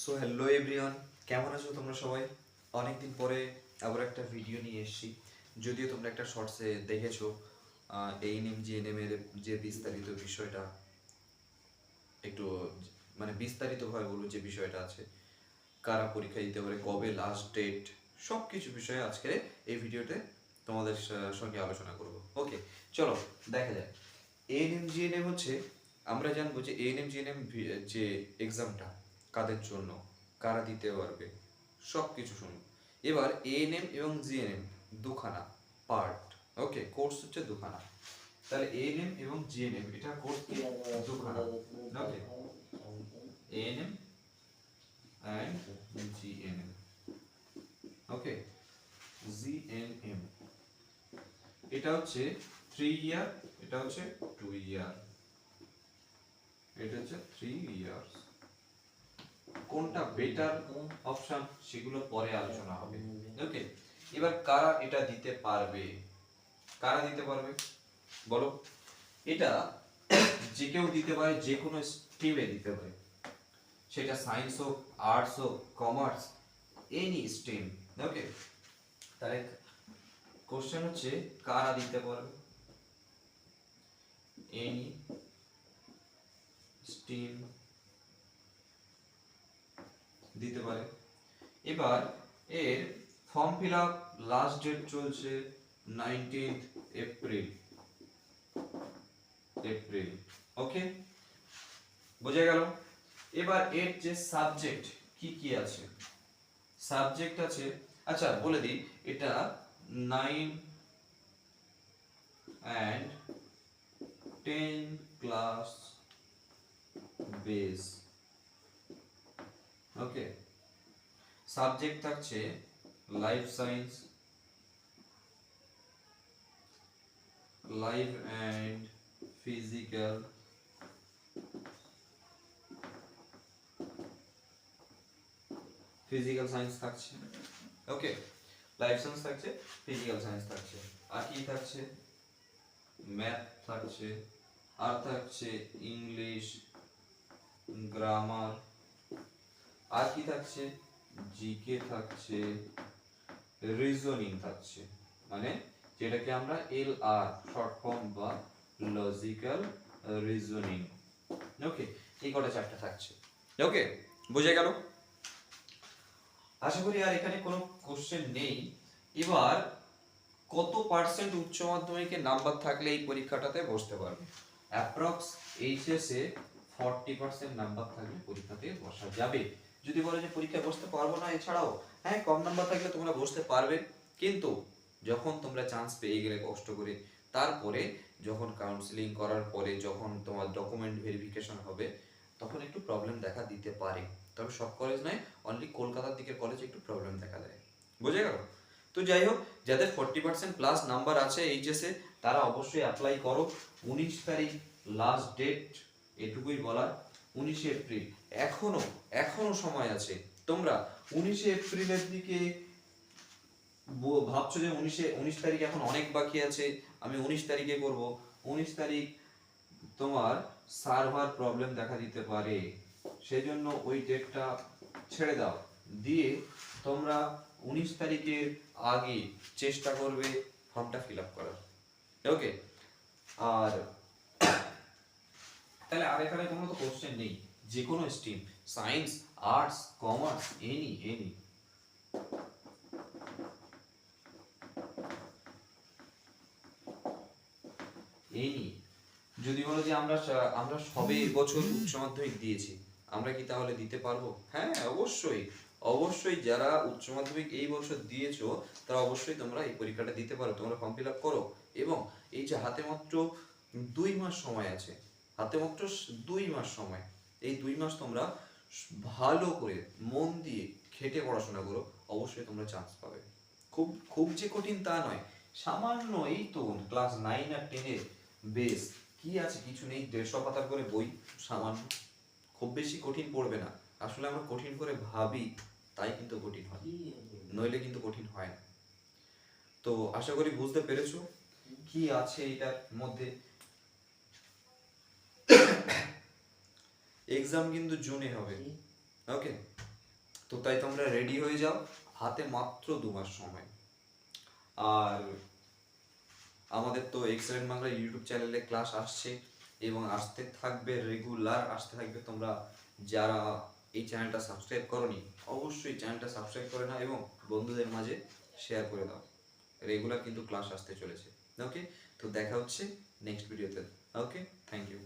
So hello everyone, কেমন আছো তোমরা সবাই? অনেকদিন পরে আবার একটা ভিডিও নিয়ে এসেছি। যদিও তোমরা একটা শর্টসে দেখেছো এএনএম জিএনএম এর যে বিস্তারিত বিষয়টা, একটু মানে বিস্তারিতভাবে বলবো যে বিষয়টা আছে, কারা পরীক্ষা দিতে পারে, কবে লাস্ট ডেট, সব কিছু বিষয়ে আজকে এই ভিডিওতে তোমাদের সঙ্গে আলোচনা করব। ওকে, চলো দেখা যায়। এএনএম জিএনএম হচ্ছে, আমরা জানবো যে এএনএম জিএনএম যে এক্সামটা কাদের জন্য, কারা দিতে পারবে, সব কিছু শুনুন। এবার এএনএম এবং জিএনএম দুখানা পার্ট। ওকে, কোর্স হচ্ছে দুখানা। তাহলে এএনএম এবং জিএনএম এটা কোর্স কি দুখানা। Okay, ANM and GNM. Okay, GNM এটা হচ্ছে 3 ইয়ার, এটা হচ্ছে 2 ইয়ার, এটা হচ্ছে 3 ইয়ার্স। কোনটা বেটার অপশন সেগুলো পরে আলোচনা হবে। ওকে, এবার কারা এটা দিতে পারবে, কারা দিতে পারবে বলো? এটা যে কেউ দিতে পারে, যে কোনো স্ট্রিমে দিতে পারে, সেটা সায়েন্স হোক, আর্টস হোক, কমার্স, এনি স্ট্রিম। ওকে, তাহলে কোশ্চেন হচ্ছে কারা দিতে পারবে? এনি স্ট্রিম দিতে পারে। এবার এর form fill up last date চলছে 19 এপ্রিল। ওকে, বোঝা গেল? এবার এর যে সাবজেক্ট কি কি আছে, সাবজেক্ট আছে, আচ্ছা বলে দিই, এটা 9 and 10 class base. Okay, subject থাকছে life science, life and physical, physical science থাকছে। ওকে, লাইফ সায়েন্স থাকছে, ফিজিক্যাল সায়েন্স থাকছে, আর কি থাকছে? ম্যাথ থাকছে, আর থাকছে ইংলিশ, গ্রামার, আর কি থাকছে? জিকে থাকছে, রিজনিং থাকছে, মানে যেটাকে আমরা এলআর শর্ট ফর্ম বা লজিক্যাল রিজনিং। ওকে, এই কটা চ্যাপ্টার থাকছে। ওকে, বুঝে গেল? আশা করি আর এখানে কোনো কোশ্চেন নেই। এবার কত পার্সেন্ট উচ্চ মাধ্যমিকে নাম্বার থাকলে এই পরীক্ষাটাতে বসতে পারবে? অ্যাপ্রক্স এইচএস এ 40% নাম্বার থাকলে পরীক্ষাতে বসা যাবে। যদি বলে যে পরীক্ষায় বসতে পারবো না, এছাড়াও হ্যাঁ, কম নাম্বার থাকলে তোমরা বসতে পারবে, কিন্তু যখন তোমরা চান্স পেয়ে গেলে কষ্ট করে, তারপরে যখন কাউন্সিলিং করার পরে যখন তোমার ডকুমেন্ট ভেরিফিকেশন হবে, তখন একটু প্রবলেম দেখা দিতে পারে। তবে সব কলেজ নয়, অনলি কলকাতার দিকের কলেজে একটু প্রবলেম দেখা দেয়। বুঝে গেল? তো যাই হোক, যাদের 40% প্লাস নাম্বার আছে এইচএস এ, তারা অবশ্যই অ্যাপ্লাই করো। 19 তারিখ লাস্ট ডেট, এটুকুই বলার। 19 এপ্রিল, এখনো এখনো সময় আছে। তোমরা 19 এপ্রিলের দিকে ভাবছো যে 19 তারিখ এখন অনেক বাকি আছে, আমি 19 তারিখে করব। 19 তারিখ তোমার সার্ভার প্রবলেম দেখা দিতে পারে, সেজন্য ওই ডেটটা ছেড়ে দাও। দিয়ে তোমরা 19 তারিখের আগে চেষ্টা করবে ফর্মটা ফিল আপ করার। ওকে, আর তাহলে আর এখানে কোনো তো কোশ্চেন নেই, যে কোনো stream, science, arts, commerce, any any. Any যদি বলো যে আমরা আমরা সবে এবছর উচ্চ মাধ্যমিক দিয়েছি, আমরা কি তাহলে দিতে পারবো? হ্যাঁ, অবশ্যই। অবশ্যই যারা উচ্চ মাধ্যমিক এই বছর দিয়েছো, তারা অবশ্যই তোমরা এই পরীক্ষাটা দিতে পারো। তোমরা ফর্ম ফিল আপ করো, এবং এই যে হাতে মাত্র 2 মাস সময় আছে, হাতে মাত্র 2 মাস সময়, এই 2 মাস তোমরা ভালো করে মন দিয়ে খেটে পড়াশোনা করো, অবশ্যই তোমরা চান্স পাবে। খুব খুব যে কঠিন তা নয়, সামান্য এই তো ক্লাস 9 আর 10 এর বেস কি আছে, কিছু নেই, 150 পাতার করে বই, সামান্য, খুব বেশি কঠিন পড়বে না। আসলে আমরা কঠিন করে ভাবি, তাই কিন্তু কঠিন হয়, নইলে কিন্তু কঠিন হয় না। তো আশা করি বুঝতে পেরেছো কি আছে এটার মধ্যে। এক্সাম কিন্তু জুনে হবে। ওকে, তো তাই তোমরা রেডি হয়ে যাও, হাতে মাত্র 2 মাস সময়। আর আমাদের তো এক্সেলেন্ট বাংলা ইউটিউব চ্যানেলে ক্লাস আসছে এবং আসতে থাকবে, রেগুলার আসতে থাকবে। তোমরা যারা এই চ্যানেলটা সাবস্ক্রাইব করোনি, অবশ্যই চ্যানেলটা সাবস্ক্রাইব করে নাও এবং বন্ধুদের মাঝে শেয়ার করে দাও। রেগুলার কিন্তু ক্লাস আসতে চলেছে। ওকে, তো দেখা হচ্ছে নেক্সট ভিডিওতে। ওকে, থ্যাংক ইউ।